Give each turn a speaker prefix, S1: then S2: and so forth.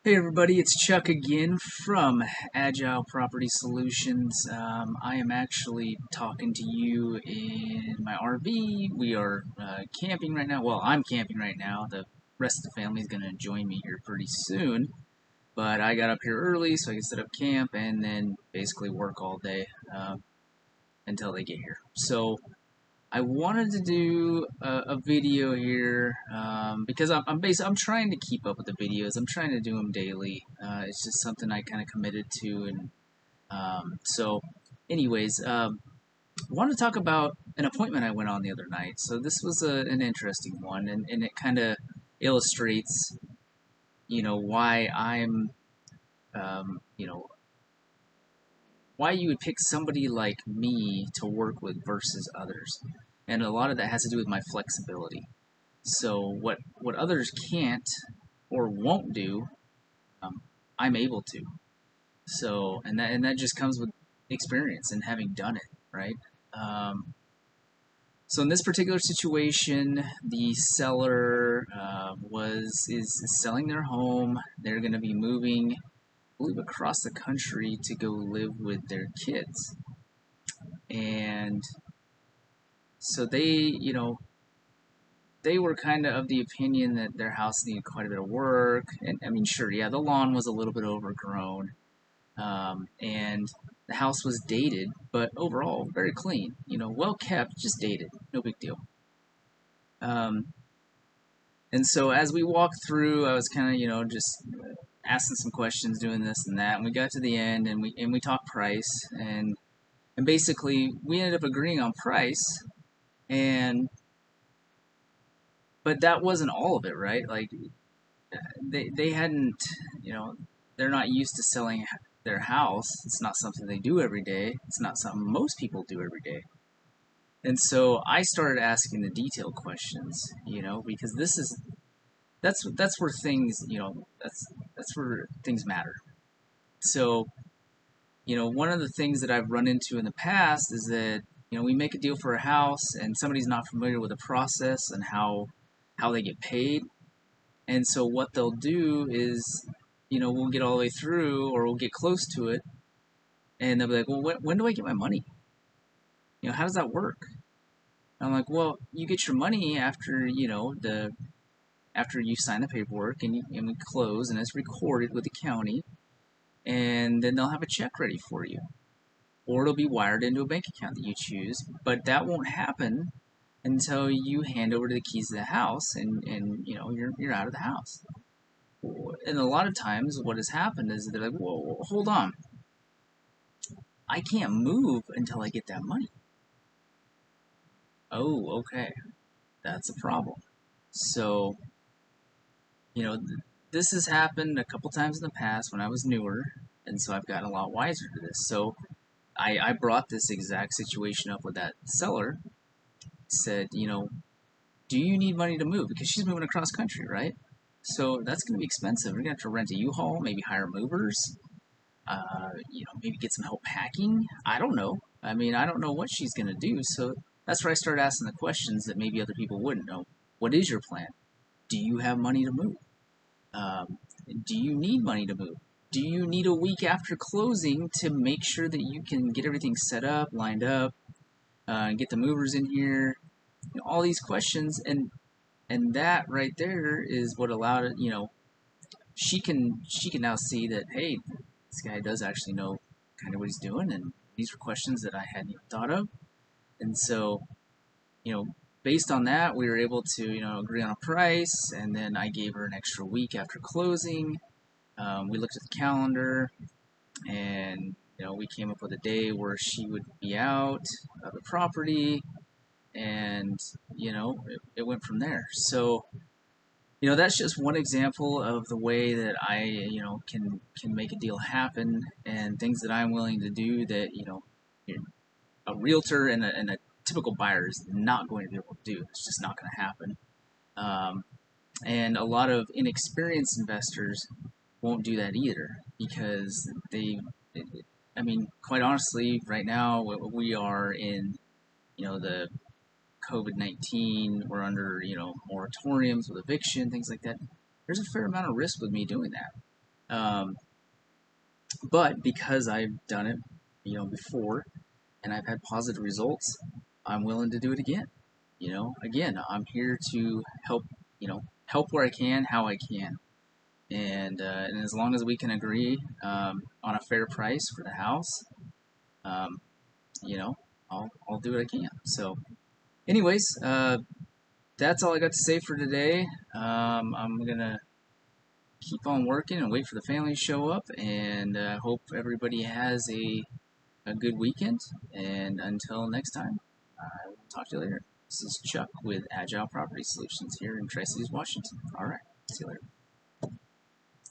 S1: Hey everybody, it's Chuck again from Agile Property Solutions. I am actually talking to you in my RV. We are camping right now. Well, I'm camping right now. The rest of the family is going to join me here pretty soon. But I got up here early so I can set up camp and then basically work all day until they get here. So I wanted to do a video here because I'm trying to keep up with the videos. I'm trying to do them daily. It's just something I kind of committed to, and anyways, I want to talk about an appointment I went on the other night. So this was an interesting one, and it kind of illustrates, why you know, why you would pick somebody like me to work with versus others. And a lot of that has to do with my flexibility. So what others can't or won't do, um, I'm able to. So and that just comes with experience and having done it, right? Um, so in this particular situation, the seller is selling their home. They're going to be moving, I believe, across the country to go live with their kids, and so they were kind of the opinion that their house needed quite a bit of work. And I mean, sure, yeah, the lawn was a little bit overgrown, and the house was dated, but overall very clean. Well kept, just dated, no big deal. Um, and so as we walked through, I was kind of just asking some questions, doing this and that, and we got to the end, and we talked price, and basically we ended up agreeing on price, and but that wasn't all of it, right? Like they hadn't, you know, they're not used to selling their house. It's not something they do every day. It's not something most people do every day. And so I started asking the detailed questions, because that's where things, that's where things matter. So, one of the things that I've run into in the past is that, we make a deal for a house and somebody's not familiar with the process and how they get paid. And so what they'll do is, we'll get all the way through or we'll get close to it, and they'll be like, well, when do I get my money? How does that work? And I'm like, well, you get your money after, after you sign the paperwork and we close and it's recorded with the county, and then they'll have a check ready for you. Or it'll be wired into a bank account that you choose, but that won't happen until you hand over the keys to the house and you're out of the house. And a lot of times what has happened is they're like, whoa, hold on, I can't move until I get that money. Oh, okay, that's a problem. So, this has happened a couple times in the past when I was newer, and so I've gotten a lot wiser to this. So I brought this exact situation up with that seller, said, do you need money to move? Because she's moving across country, right? So that's going to be expensive. We're going to have to rent a U-Haul, maybe hire movers, maybe get some help packing. I don't know. I mean, I don't know what she's going to do. So that's where I started asking the questions that maybe other people wouldn't know. What is your plan? Do you have money to move? Um, do you need money to move? Do you need a week after closing to make sure that you can get everything set up, lined up, get the movers in here? All these questions, and that right there is what allowed it. She can now see that, hey, this guy does actually know kind of what he's doing, and these were questions that I hadn't even thought of. And so, you know, based on that, we were able to, agree on a price, and then I gave her an extra week after closing. We looked at the calendar, and we came up with a day where she would be out of the property, and it went from there. So that's just one example of the way that I can make a deal happen, and things that I'm willing to do that a realtor and a typical buyer is not going to be able to do. It's just not going to happen. Um, and a lot of inexperienced investors won't do that either because I mean, quite honestly, right now we are in the COVID-19. We're under moratoriums with eviction, things like that. There's a fair amount of risk with me doing that. But because I've done it, before, and I've had positive results, I'm willing to do it again. Again, I'm here to help. Help where I can, how I can, and as long as we can agree on a fair price for the house, um, you know, I'll do what I can. So, anyways, that's all I got to say for today. I'm gonna keep on working and wait for the family to show up, and hope everybody has a good weekend. And until next time, I will talk to you later. This is Chuck with Agile Property Solutions here in Tri-Cities, Washington. All right, see you later.